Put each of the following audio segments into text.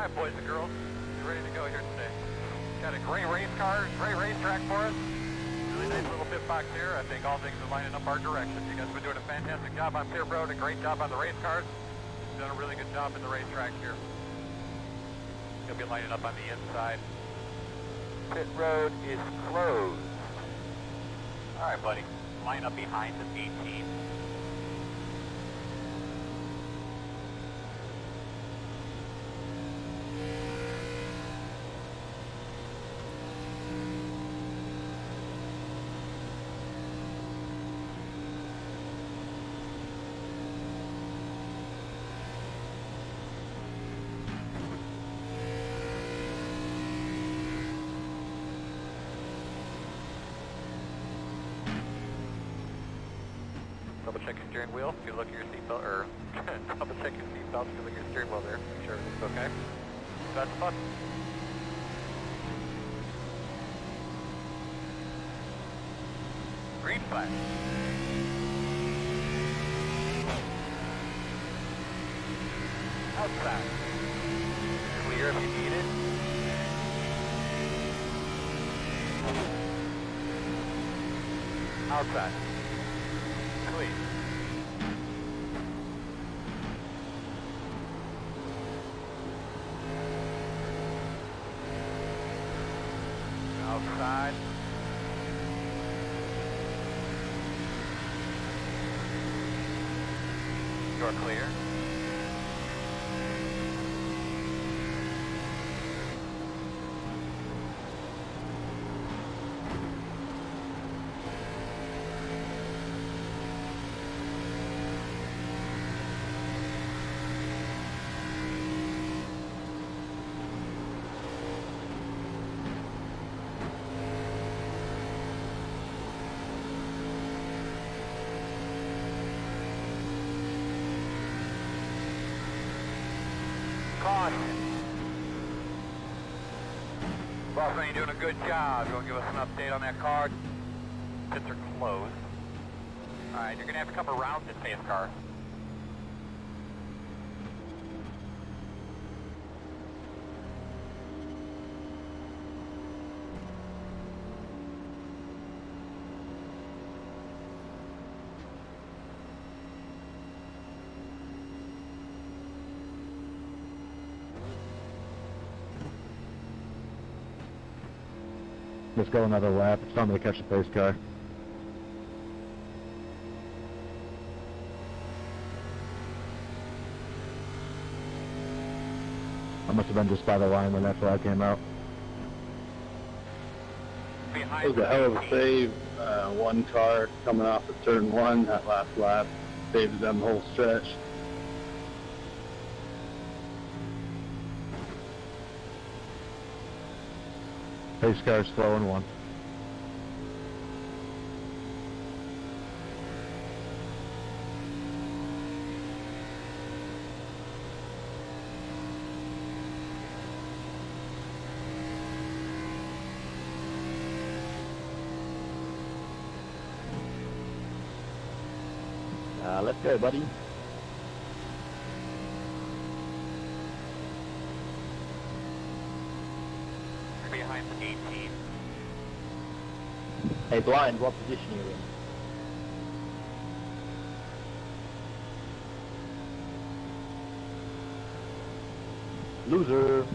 Alright, boys and girls, we're ready to go here today. Got a great race car, great racetrack for us. Really nice little pit box here. I think all things are lining up our direction. You guys have been doing a fantastic job on pit road, a great job on the race cars. You've done a really good job in the racetrack here. You'll be lining up on the inside. Pit road is closed. Alright, buddy. Line up behind the 18. Double check your steering wheel. If you look at your seatbelt, or double check your seatbelt. If you look at your steering wheel there, make sure everything's okay. That's fun. Green flag. Outside. Clear if you need it. Outside. Clear. Outside. Door clear. Caution. Boss man, you're doing a good job. You want to give us an update on that car? Pits are closed. Alright, you're going to have to come around this pace car. Let's go another lap. It's time to catch the pace car. I must have been just by the line when that flag came out. It was a hell of a save. One car coming off of turn one, that last lap, saved them the whole stretch. Pace car's slow in one. Let's go, buddy. Behind the 18. Hey, Blind, what position are you in? Loser.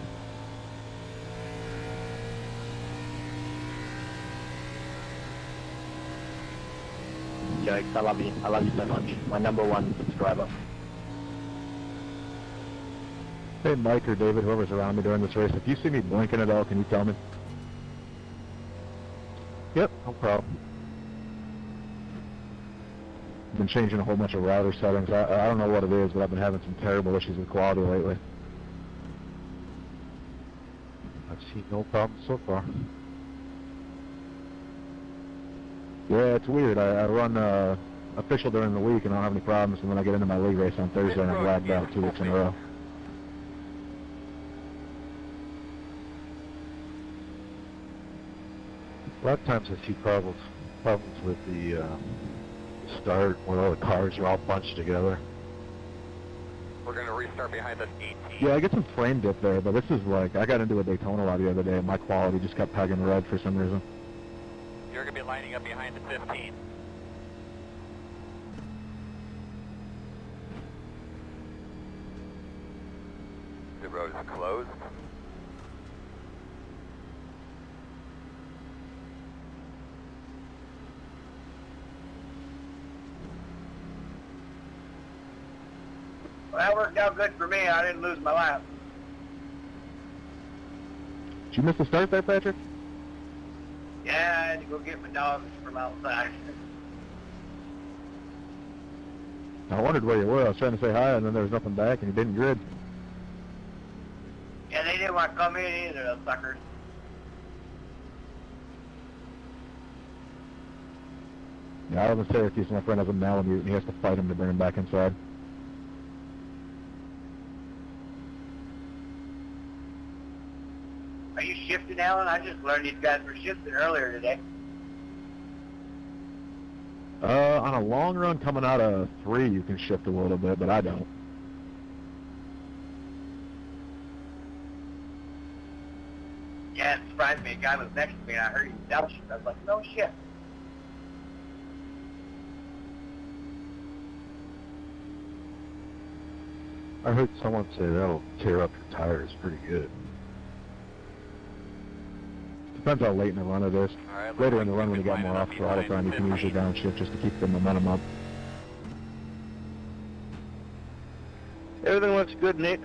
Jokes, I love you so much. My #1 subscriber. Hey, Mike or David, whoever's around me during this race, if you see me blinking at all, can you tell me? Yep, no problem. I've been changing a whole bunch of router settings. I don't know what it is, but I've been having some terrible issues with quality lately. I've seen no problem so far. Yeah, it's weird. I run official during the week and I don't have any problems, and then I get into my league race on Thursday and I'm lagged out 2 weeks in a row. A lot of times I see problems with the start where all the cars are all bunched together. We're going to restart behind us 18. Yeah, I get some frame dip there, but this is like, I got into a Daytona lot the other day, and my quality just kept pegging red for some reason. You're going to be lining up behind the 15. The road is closed. Well, that worked out good for me. I didn't lose my lap. Did you miss the start there, Patrick? Yeah, I had to go get my dogs from outside. I wondered where you were. I was trying to say hi, and then there was nothing back, and you didn't grid. Yeah, they didn't want to come in either, those suckers. Yeah, I live in Syracuse, and my friend has a Malamute, and he has to fight him to bring him back inside. Are you shifting, Alan? I just learned these guys were shifting earlier today. On a long run coming out of 3, you can shift a little bit, but I don't. Yeah, it surprised me. A guy was next to me, and I heard him downshift. I was like, no shit. I heard someone say that'll tear up your tires pretty good. Depends how late in the run it is. All right, Later in the run when you got more off throttle time, you can usually downshift just to keep the momentum up. Everything looks good, Nick.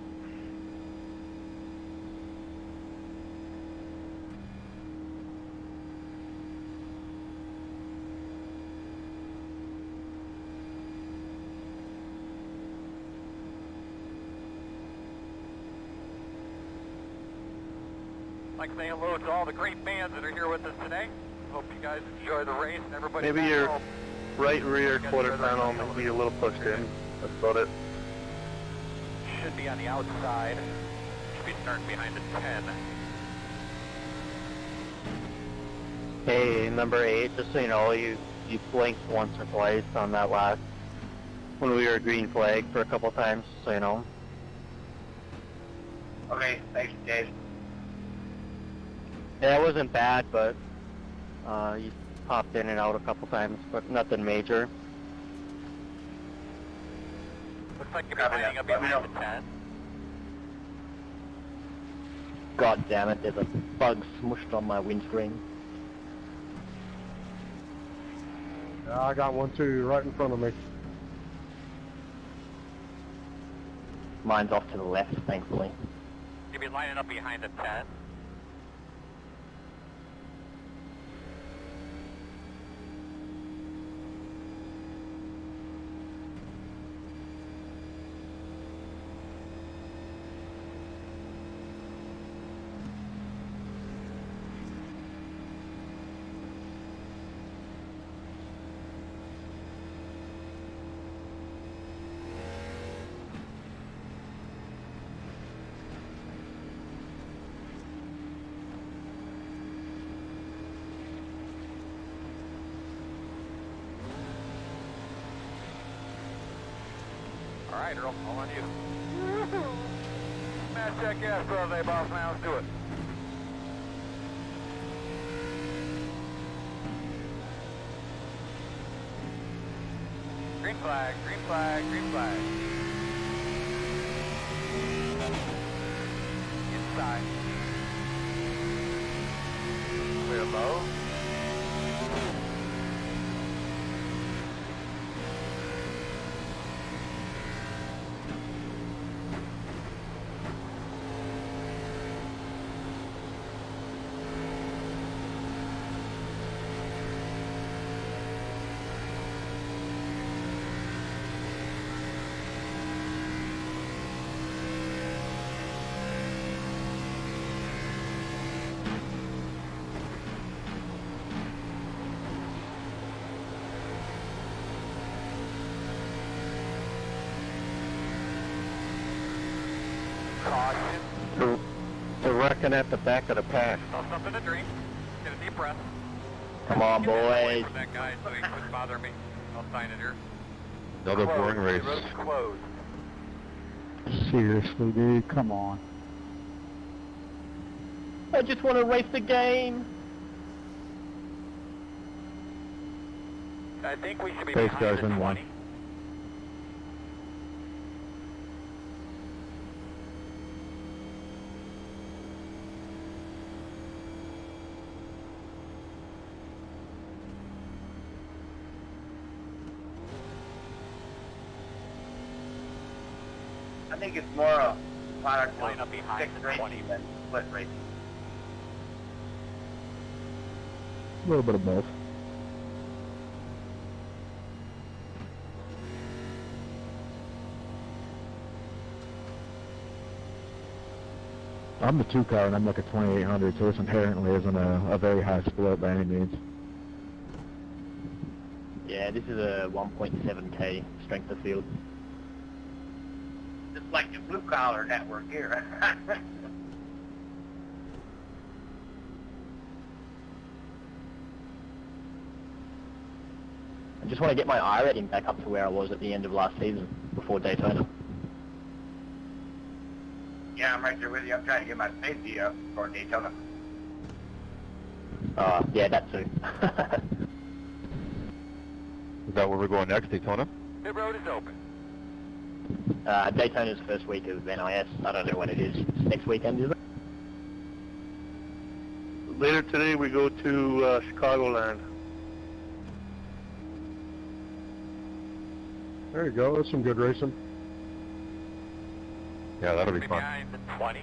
I'd like to say hello to all the great bands that are here with us today. Hope you guys enjoy the race and everybody. Maybe back your home. right rear quarter panel might be a little pushed in. That's about it. Should be on the outside. Should be starting behind the 10. Hey, number 8, just so you know, you blinked once or twice on that last, when we were green flag for a couple times, so you know. Okay, thanks, Dave. Yeah, it wasn't bad, but you popped in and out a couple times, but nothing major. Looks like you're Copy lining that. up Let me behind know. the 10. God damn it, there's a bug smushed on my windscreen. I got one too, right in front of me. Mine's off to the left, thankfully. You'll be lining up behind the 10. All right, Earl, all on you. Smash that gas pedal today, boss man. Let's do it. Green flag, green flag, green flag. Inside. Clear low. Caution. They're wrecking at the back of the pack. Saw something to drink. Get a deep breath. Come on, Get away boys. from that guy so he quit bothering me. I'll sign it here. Another boring race. The road's closed. Seriously, dude, come on. I just want to race the game. I think we should be Pace behind cars the in 20. one. I think it's more a product Line up of behind fixed the racing 20. than split racing. A little bit of both. I'm the 2 car and I'm like a 2800, so this inherently isn't a very high split by any means. Yeah, this is a 1.7k strength of field. Just like the blue collar network here. I just want to get my I rating back up to where I was at the end of last season, before Daytona. Yeah, I'm right there with you. I'm trying to get my safety up for Daytona. Yeah, that too. Is that where we're going next, Daytona? Pit road is open. Daytona's first week of NIS. I don't know when it is. It's next weekend, is it? Later today we go to Chicagoland. There you go, that's some good racing. Yeah, that'll Be be fun. behind the 20.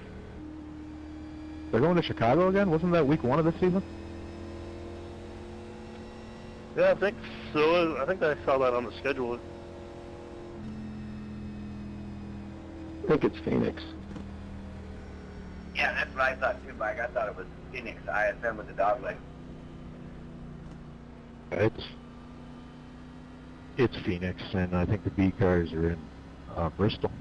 They're going to Chicago again? Wasn't that week 1 of this season? Yeah, I think so. I think I saw that on the schedule. I think it's Phoenix. Yeah, that's what I thought too, Mike. I thought it was Phoenix ISM with the dog leg. It's Phoenix, and I think the B cars are in Bristol.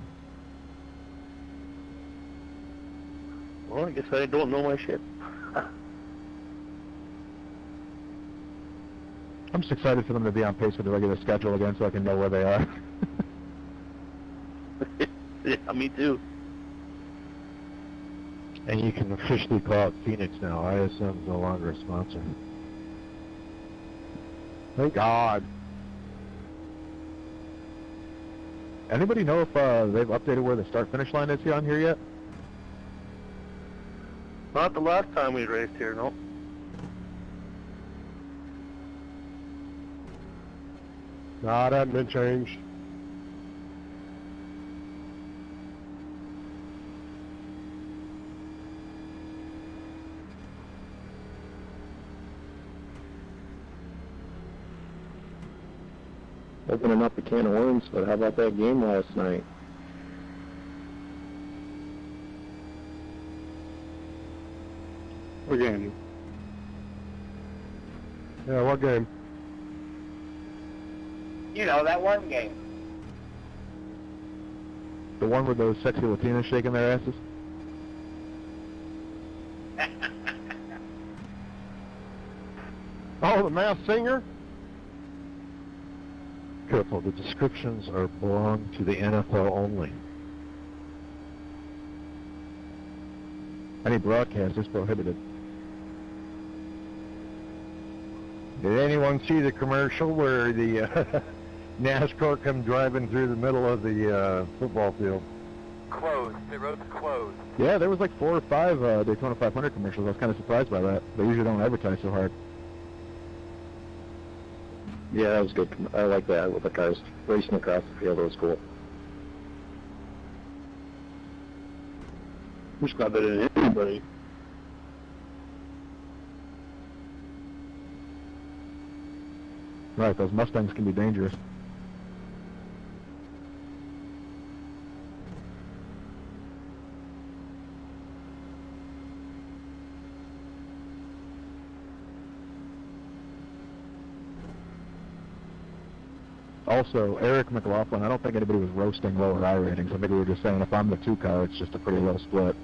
Well, I guess I don't know my shit. I'm just excited for them to be on pace with the regular schedule again so I can know where they are. Yeah, me too. And you can officially call it Phoenix now. ISM is no longer a sponsor. Thank God. Anybody know if they've updated where the start-finish line is on here yet? Not the last time we raced here, no. Nah, that hasn't been changed. Opening up a can of worms, but how about that game last night? What game? Yeah, what game? You know, that one game. The one with those sexy Latinas shaking their asses? Oh, the Masked Singer? Careful, the descriptions are belong to the NFL only. Any broadcast is prohibited. Did anyone see the commercial where the NASCAR come driving through the middle of the football field? Closed. Pit road's closed. Yeah, there was like 4 or 5 Daytona 500 commercials. I was kind of surprised by that. They usually don't advertise so hard. Yeah, that was good. I like that with the cars racing across the field. It was cool. Wish I didn't hit anybody. Right, those Mustangs can be dangerous. Also, Eric McLaughlin, I don't think anybody was roasting lower I ratings. I think we were just saying if I'm the 2 car, it's just a pretty low split.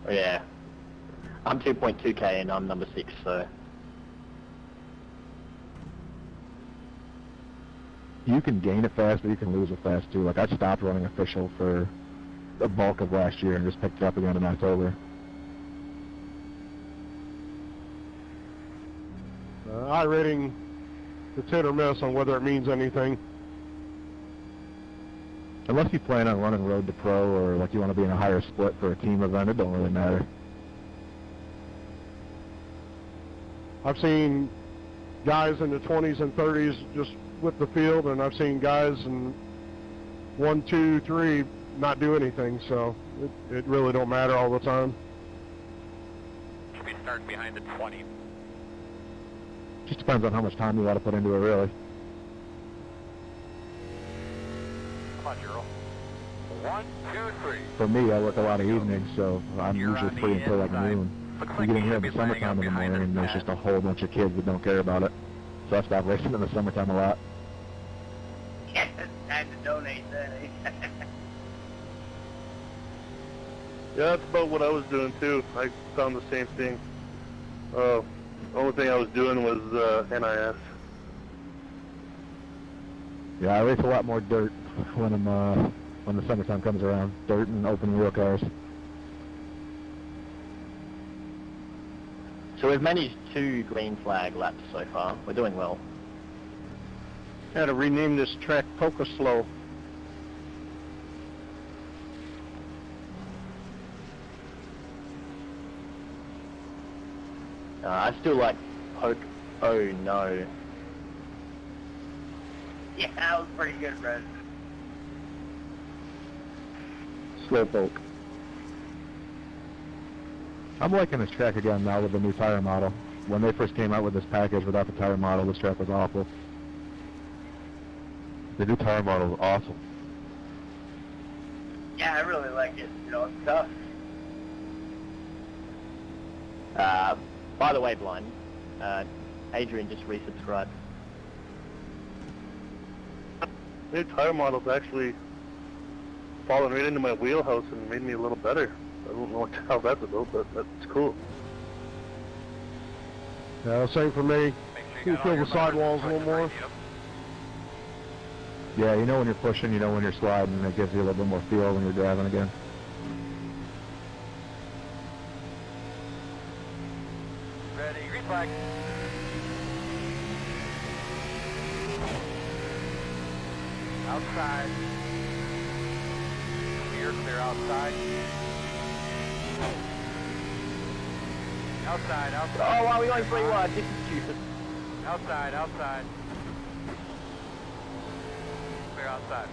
Oh, yeah. I'm 2.2k and I'm number 6, so... You can gain it fast, but you can lose it fast too. Like I stopped running official for the bulk of last year and just picked it up again in October. iRating, it's hit or miss on whether it means anything. Unless you plan on running road to pro or like you want to be in a higher split for a team event, it don't really matter. I've seen guys in the 20s and 30s just whip the field, and I've seen guys in 1, 2, 3 not do anything, so it really don't matter all the time. Should be starting behind the 20. Just depends on how much time you want to put into it, really. Come on, Gerald. 1, 2, 3. For me, I work a lot of evenings, so I'm You're usually on the free until like inside. noon. Looks You like get you in here in should the be lining summertime up in the behind morning, and us, there's Pat. just a whole bunch of kids that don't care about it. So I stop racing in the summertime a lot. Yeah, it's time to donate then. Eh? Yeah, that's about what I was doing too. I found the same thing. The only thing I was doing was NIS. Yeah, I race a lot more dirt when when the summertime comes around. Dirt and open wheel cars. So we've managed 2 green flag laps so far. We're doing well. Had to rename this track Pocono. I still like Poke. Oh no. Yeah, that was pretty good, Brad. Slowpoke. I'm liking this track again now with the new tire model. When they first came out with this package without the tire model, this track was awful. The new tire model is awesome. Yeah, I really like it. You know, it's tough. By the way, Blind, Adrian just resubscribed. New tire model's actually fallen right into my wheelhouse and made me a little better. I don't know what the hell that's about, but that's cool. Same for me. Make Can you got all fill your the sidewalls a motors little more? right, yep. Yeah, you know when you're pushing, you know when you're sliding, and it gives you a little bit more feel when you're driving again. Ready, green flag. Outside. Clear outside. Outside. Oh, wow, we only 3 wide. This is stupid. Outside. Clear outside.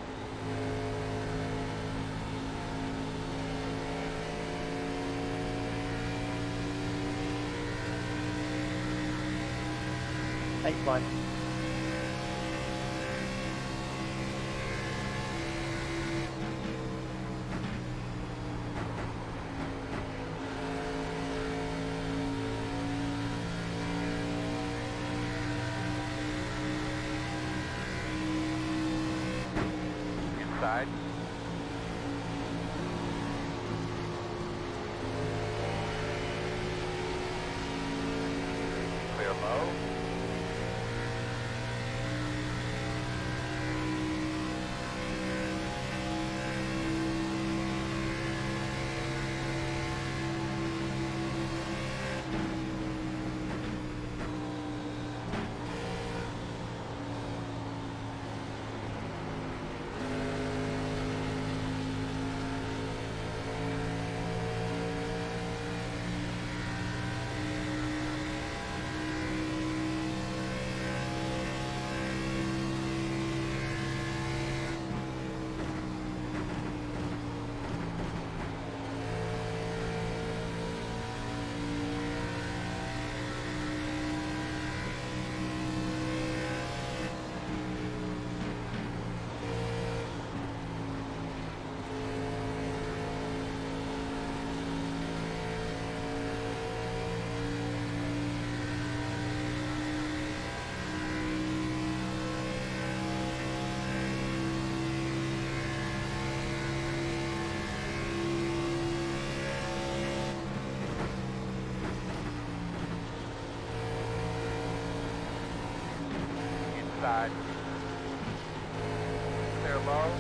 Thanks, Blind. Inside. Clear low. Inside. low.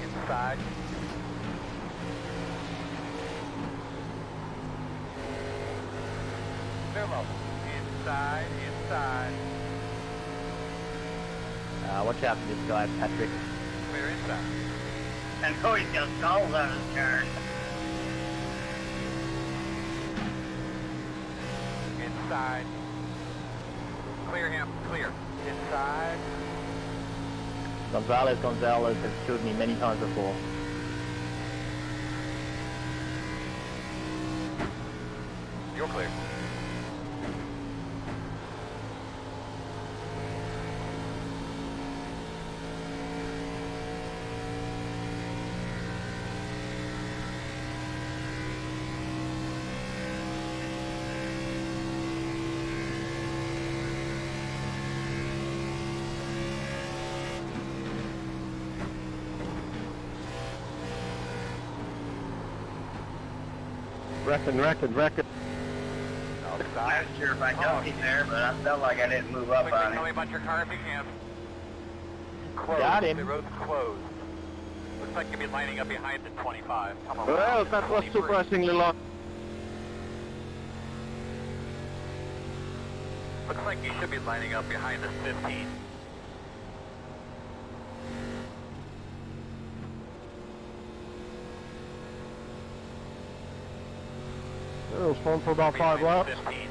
Inside. Move inside, inside. Watch out for this guy, Patrick. Clear inside. And oh, he's got skulls on his turn. Inside. Clear him, clear. Inside. Gonzalez has killed me many times before. You're clear. Reckon. I'm not sure if I jumped in there, but I felt like I didn't move up Quickly on tell me it. about your car if you can. Closed. Got him. The road's closed. Looks like you'll be lining up behind the 25. Come around Well, to that was 23. surprisingly long. Looks like you should be lining up behind the 15. It was fun for about 5 laps. 15.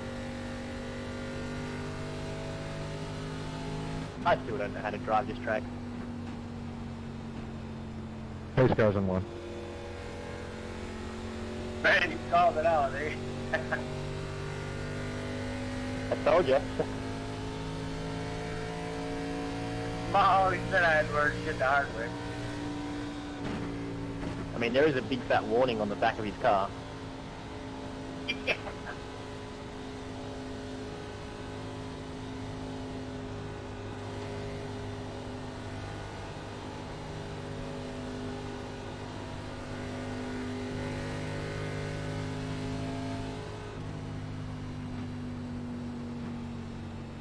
I still don't know how to drive this track. Pace cars in one. Man, you called it out, eh? I told you. Ma always said I had learned shit the hard way. I mean, there is a big fat warning on the back of his car.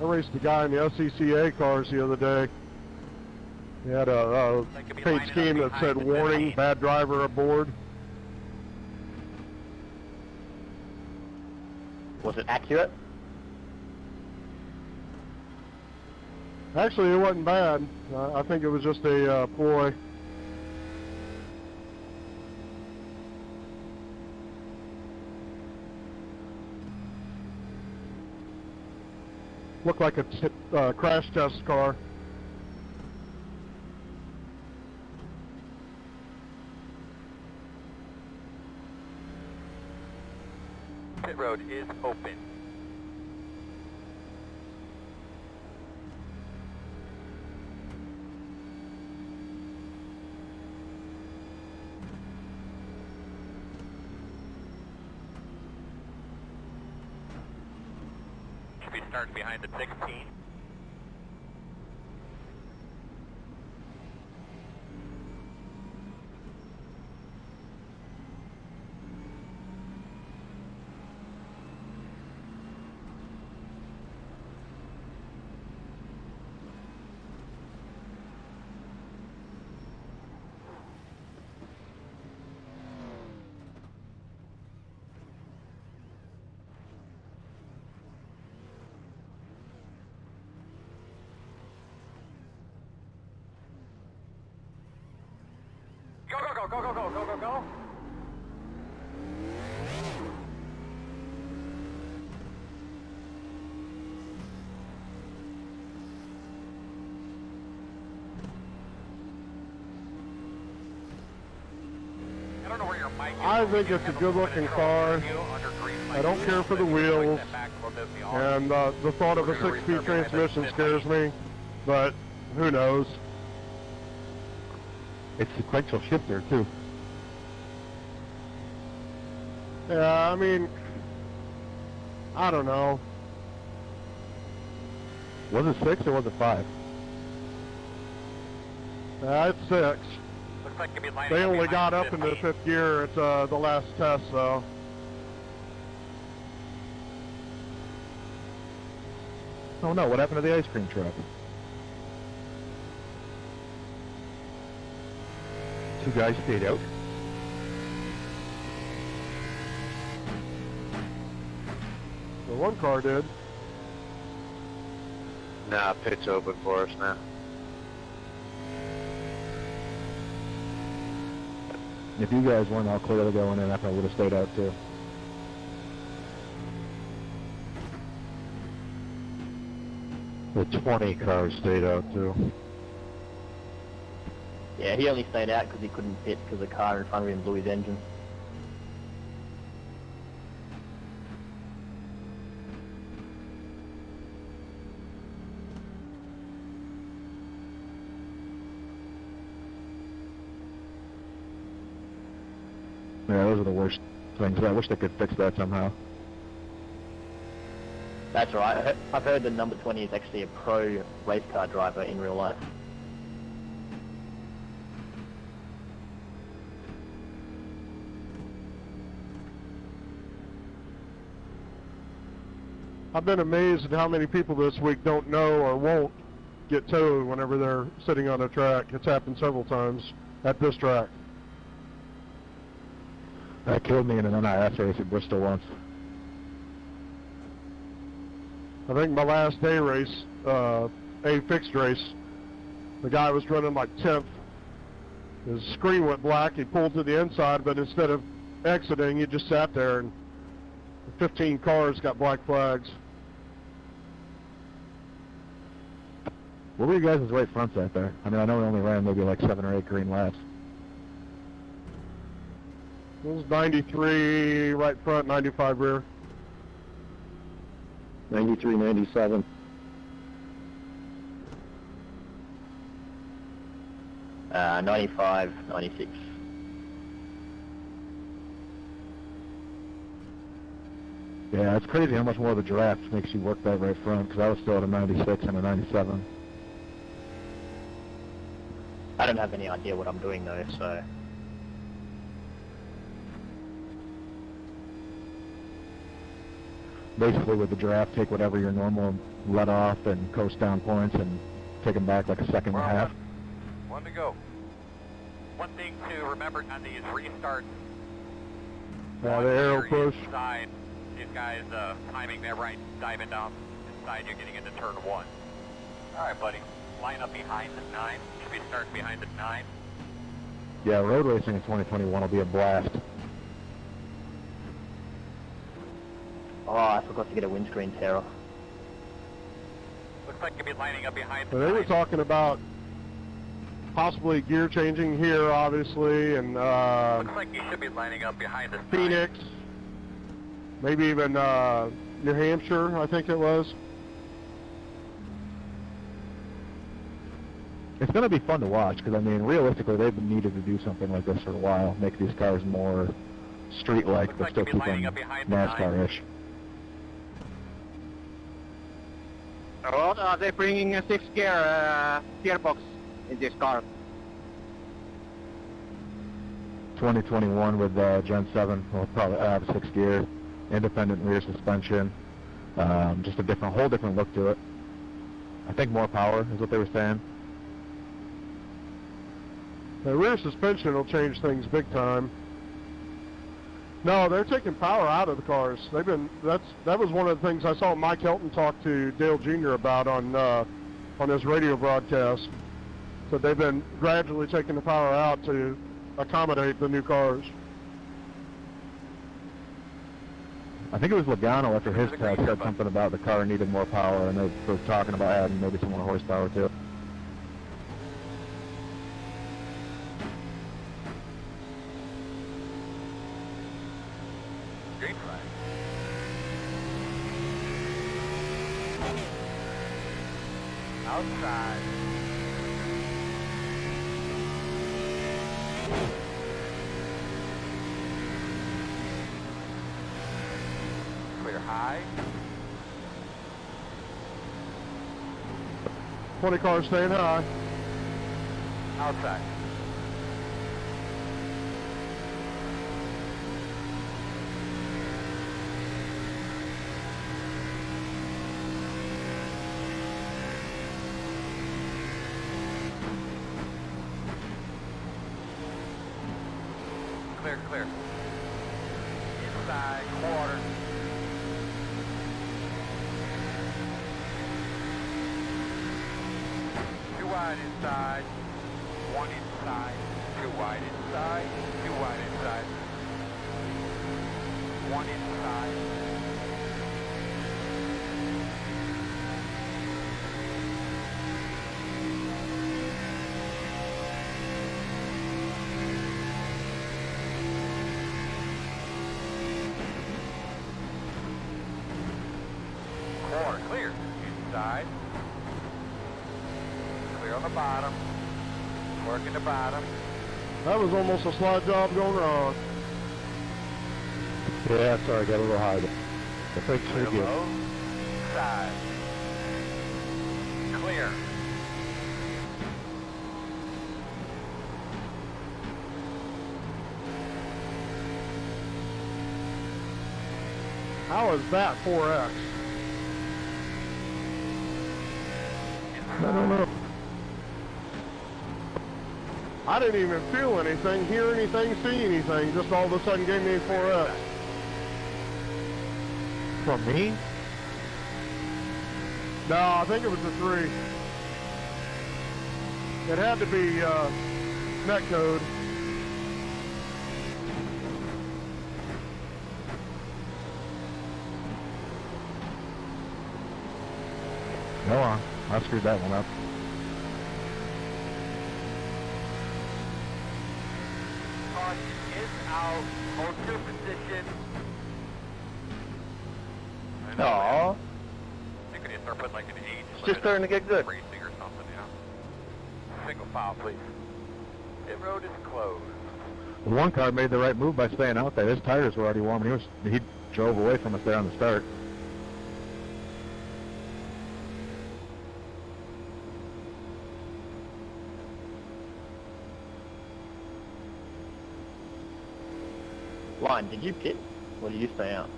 I raced the guy in the SCCA cars the other day. He had a That could be paint lining up scheme that behind said the warning, 15. bad driver aboard. Was it accurate? Actually, it wasn't bad. I think it was just a ploy. Looked like a crash test car. Pit road is open. Should be starting behind the 16. Go. I think it's a good-looking car. I don't care for the wheels, and the thought of a 6-speed transmission scares me, but who knows? It's sequential shifter too. Yeah, I mean, I don't know. Was it 6 or was it 5? It's 6. Looks like you'll be lining They up only behind got up in the 15. 5th gear at the last test, though. Oh no, what happened to the ice cream truck? 2 guys stayed out. The one car did. Nah, pit's open for us now. If you guys weren't all clearly going in, I probably would have stayed out too. The 20 cars stayed out too. Yeah, he only stayed out because he couldn't fit because the car in front of him blew his engine. Yeah, those are the worst things. I wish they could fix that somehow. That's right. I've heard the number 20 is actually a pro race car driver in real life. I've been amazed at how many people this week don't know or won't get towed whenever they're sitting on a track. It's happened several times at this track. That killed me in an NIS race at Bristol once. I think my last day race, a fixed race, the guy was running like 10th. His screen went black. He pulled to the inside, but instead of exiting, he just sat there, and 15 cars got black flags. What were you guys' right fronts at there? I mean, I know we only ran maybe like 7 or 8 green laps. It was 93 right front, 95 rear. 93, 97. Uh, 95, 96. Yeah, it's crazy how much more the draft makes you work that right front, because I was still at a 96 and a 97. I don't have any idea what I'm doing though, so... Basically with the draft, take whatever your normal let off and coast down points and take them back like a second and a half. One to go. One thing to remember on these restarts. The arrow push. Inside, these guys timing that right, diving down inside you, getting into turn 1. All right, buddy. Line up behind the 9. Should be starting behind the 9. Yeah, road racing in 2021 will be a blast. Oh, I forgot to get a windscreen tear off. Looks like you'll be lining up behind the So they were 9. talking about possibly gear changing here, obviously, and Looks like you should be lining up behind the 9. Phoenix, maybe even New Hampshire, I think it was. It's going to be fun to watch, because, I mean, realistically, they've needed to do something like this for a while, make these cars more street-like, Looks but like still you'll be keep lining them up behind the 9. NASCAR-ish. Road, are they bringing a 6th gear gearbox in this car? 2021 with Gen 7, we'll probably have 6 gear, independent rear suspension, just a whole different look to it. I think more power is what they were saying. The rear suspension will change things big time. No, they're taking power out of the cars. That was one of the things I saw Mike Helton talk to Dale Jr. about on his radio broadcast. So they've been gradually taking the power out to accommodate the new cars. I think it was Logano after his test said something about the car needed more power, and they were talking about adding maybe some more horsepower to it. green flag. Outside. Clear high. 20 cars staying high. Outside. Clear, clear. Inside, quarter. Too wide inside. One inside. Too wide inside. Too wide inside. One inside. Corner clear. Inside. Clear on the bottom. Working the bottom. That was almost a slide job going wrong. Yeah, sorry, got a little high. The brakes Clear are good. low. Side. Clear. How is that 4X? I don't know. I didn't even feel anything, hear anything, see anything. Just all of a sudden gave me a 4X. From me? No, I think it was a 3. It had to be net code. No, I screwed that one up. Caution is out. Hold your position. Aw. I think we need to start putting like an age It's just starting to get good. racing or something, you know? Single file, please. Pit road is closed. The one car made the right move by staying out there. His tires were already warm, and he drove away from us there on the start. Line, did you pit? Or did you stay out?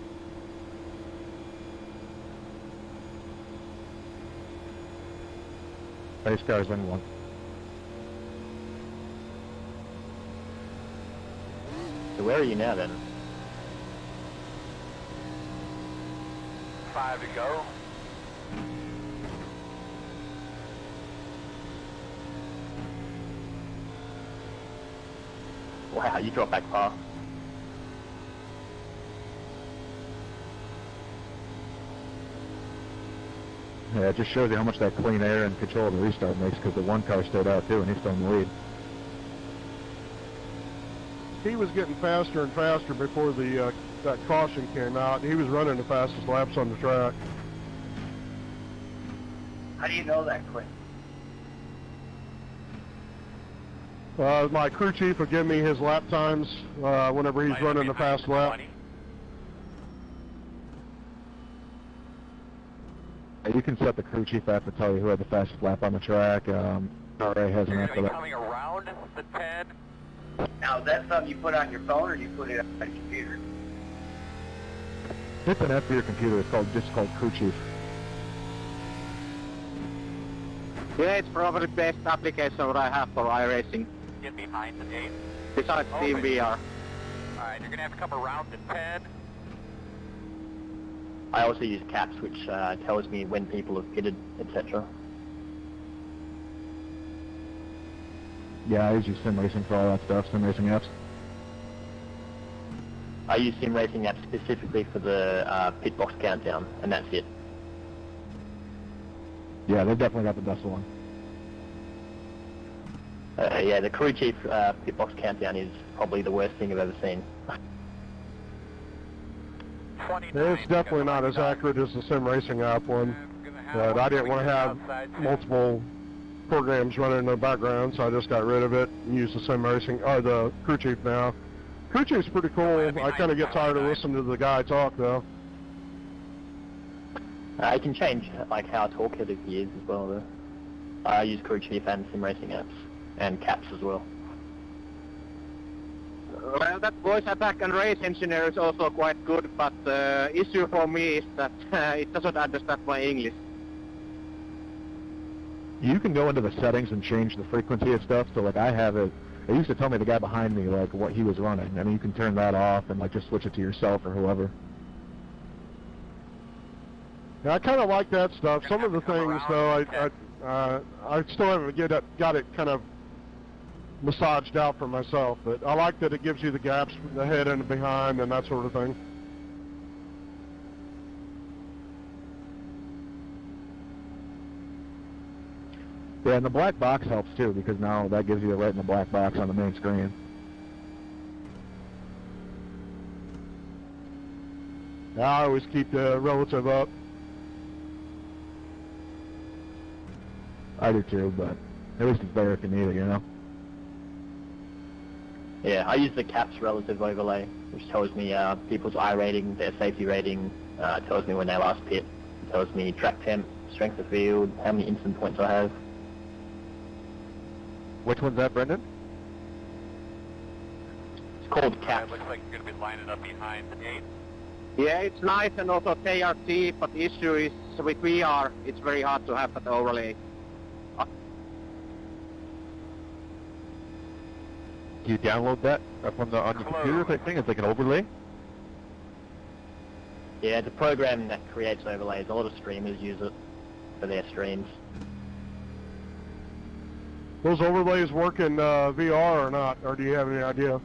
Base car's in one. So where are you now then? 5 to go. Wow, you dropped back far. Yeah, it just shows you how much that clean air and control of the restart makes, because the one car stayed out too, and he's still in the lead. He was getting faster and faster before the that caution came out. He was running the fastest laps on the track. How do you know that, Quinn? My crew chief will give me his lap times whenever he's running the fast lap. 20. You can set the crew chief app to tell you who had the fastest lap on the track. RA has an You're app going to for be that. coming around the 10. Now, is that something you put on your phone or you put it on your computer? It's an app for your computer. It's just called crew chief. Yeah, it's probably the best application what I have for iRacing. Get behind the 8. Besides Team VR. Alright, you're going to have to come around the 10. I also use CAPS, which tells me when people have pitted, etc. Yeah, I use sim racing for all that stuff, sim racing apps. I use sim racing apps specifically for the pit box countdown, and that's it. Yeah, they've definitely got the best one. Yeah, the crew chief pit box countdown is probably the worst thing I've ever seen. 29. It's definitely not as accurate as the sim racing app one, but I didn't want to have multiple programs running in the background, so I just got rid of it and used the sim racing, or the crew chief now. Crew chief's pretty cool. I kind of get tired of listening to the guy talk though. I can change like how talkative he is as well though. I use crew chief and sim racing apps, and caps as well. Well, that voice attack and race engineer is also quite good, but the issue for me is that it doesn't understand my English. You can go into the settings and change the frequency of stuff. So like I have it used to tell me, the guy behind me, like what he was running. I mean, you can turn that off and like just switch it to yourself or whoever. Yeah, I kind of like that stuff. Some of the things though, I still haven't got it kind of massaged out for myself, but I like that it gives you the gaps, the head and the behind and that sort of thing. Yeah, and the black box helps too, because now that gives you it right in the black box on the main screen. Yeah, I always keep the relative up. I do too, but at least it's better if you need it, you know? Yeah, I use the caps relative overlay, which tells me people's I rating, their safety rating, tells me when they last pit, tells me track temp, strength of field, how many instant points I have. Which one's that, Brendan? It's called It caps. looks like you're going to be lining up behind 8. Yeah, it's nice and also KRT, but the issue is with VR, it's very hard to have that overlay. Do you download that from on your computer type thing? It's like an overlay? Yeah, it's a program that creates overlays. A lot of streamers use it for their streams. Those overlays work in VR or not, or do you have any idea?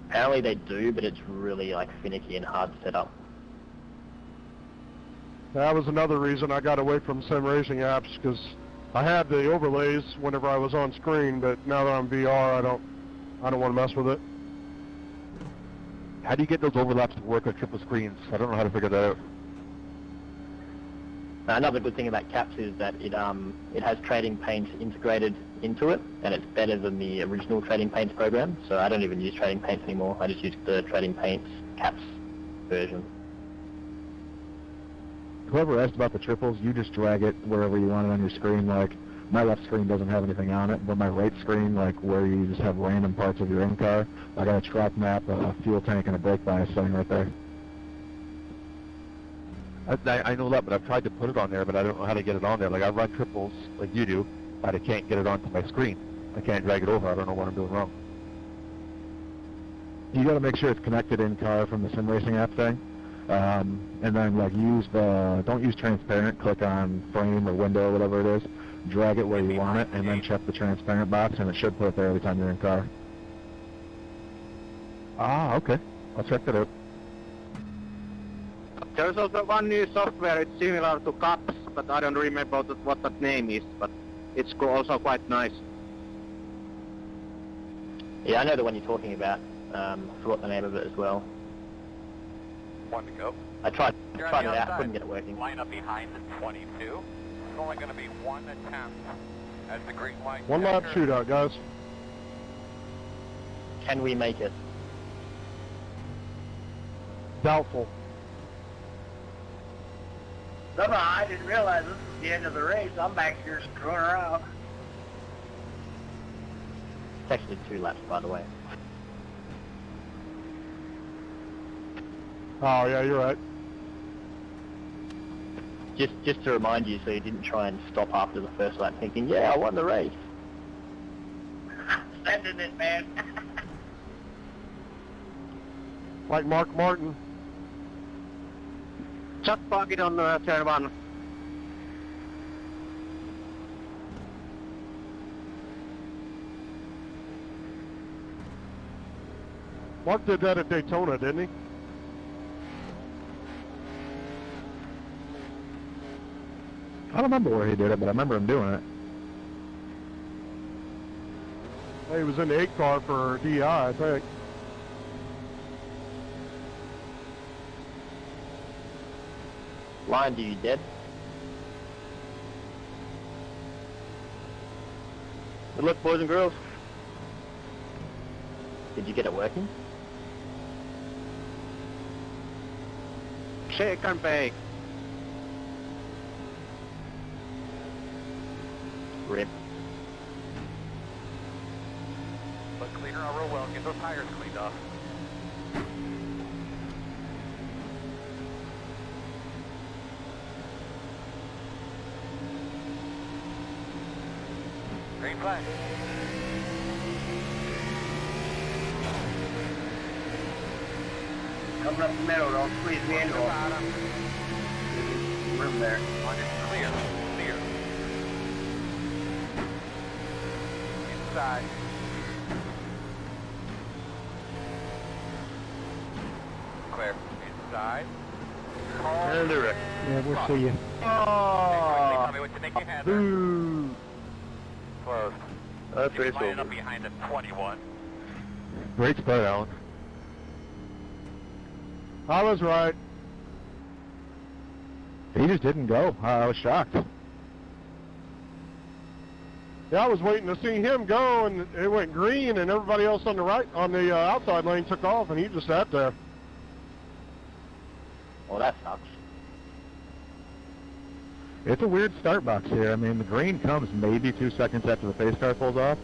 Apparently they do, but it's really like finicky and hard to set up. That was another reason I got away from sim racing apps, because I had the overlays whenever I was on screen, but now that I'm VR, I don't want to mess with it. How do you get those overlaps to work with triple screens? I don't know how to figure that out. Another good thing about caps is that it has Trading Paints integrated into it, and it's better than the original Trading Paints program. So I don't even use Trading Paints anymore. I just use the Trading Paints caps version. Whoever asked about the triples, you just drag it wherever you want it on your screen. Like, my left screen doesn't have anything on it, but my right screen, like where you just have random parts of your in-car, I got a track map, a fuel tank, and a brake bias sitting right there. I know that, but I've tried to put it on there, but I don't know how to get it on there. Like, I run triples like you do, but I can't get it onto my screen. I can't drag it over. I don't know what I'm doing wrong. You got to make sure it's connected in-car from the sim racing app thing. And then like don't use transparent, click on frame or window or whatever it is, drag it where you want it, and then check the transparent box, and it should put it there every time you're in car. Ah, okay. I'll check that out. There's also one new software, it's similar to Caps, but I don't remember what that name is, but it's also quite nice. Yeah, I know the one you're talking about. I forgot the name of it as well. 1 to go. I tried You're it on the out, outside. couldn't get it working. Line up behind the 22. It's only going to be one attempt as the green light. One lap captures. shootout, guys. Can we make it? Doubtful. Somehow I didn't realize this was the end of the race. I'm back here screwing around. It's actually 2 laps, by the way. Oh yeah, you're right. Just to remind you, so you didn't try and stop after the first lap thinking, yeah, I won the race. Sending it, man. Like Mark Martin. Just park it on turn 1. Mark did that at Daytona, didn't he? I don't remember where he did it, but I remember him doing it. He was in the 8 car for DI, I think. Lion, do you dead? Good luck, boys and girls. Did you get it working? Shake and bake. Rip. Look cleaner on real well. Get those tires cleaned off. Green flag. Coming up the middle, don't squeeze me into them. Bottom. Room there. On your clear. Clear. Inside. Clear. Inside. And direct. Yeah, we'll see you. Tell me what you think you had there. Boo. Closed. That's race Lining up over. behind the 21. Great spot, Alan. I was right. He just didn't go. I was shocked. Yeah, I was waiting to see him go, and it went green, and everybody else on the right, on the outside lane took off, and he just sat there. Well, that sucks. It's a weird start box here. I mean, the green comes maybe 2 seconds after the pace car pulls off.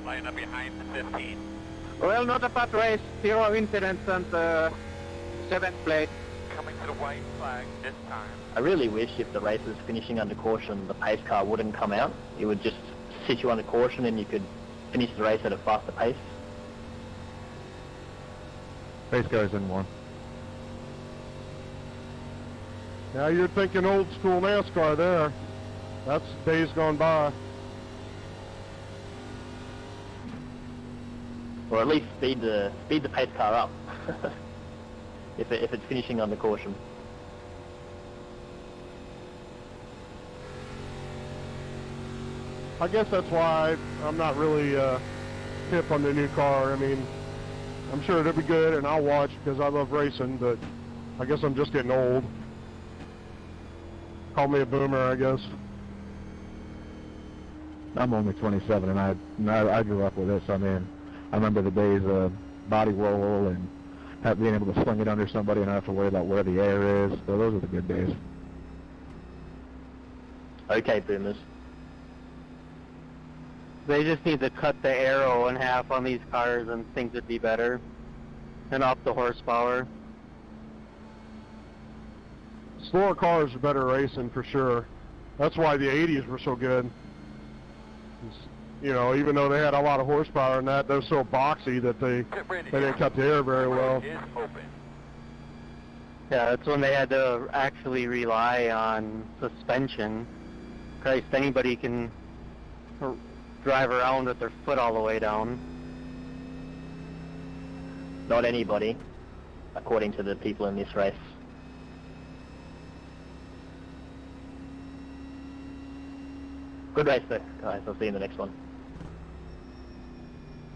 Lining up behind the 15. Well, not a bad race. 0 incidents and 7th place. Coming to the white flag this time. I really wish if the race was finishing under caution, the pace car wouldn't come out. It would just sit you under caution and you could finish the race at a faster pace. Pace car's in one. Now you're thinking old school NASCAR there. That's days gone by. Or at least speed the pace car up. if it's finishing under caution. I guess that's why I'm not really hip on the new car. I mean, I'm sure it'll be good, and I'll watch because I love racing, but I guess I'm just getting old. Call me a boomer, I guess. I'm only 27, and I grew up with this. I mean, I remember the days of body roll and being able to sling it under somebody and not have to worry about where the air is. So those are the good days. Okay, boomers. They just need to cut the aero in half on these cars and things would be better. And up the horsepower. Slower cars are better racing for sure. That's why the 80s were so good. You know, even though they had a lot of horsepower and that, they're so boxy that they didn't cut the air very well. Is open. Yeah, that's when they had to actually rely on suspension. Christ, anybody can drive around with their foot all the way down. Not anybody, according to the people in this race. Good race though, guys. I'll see you in the next one.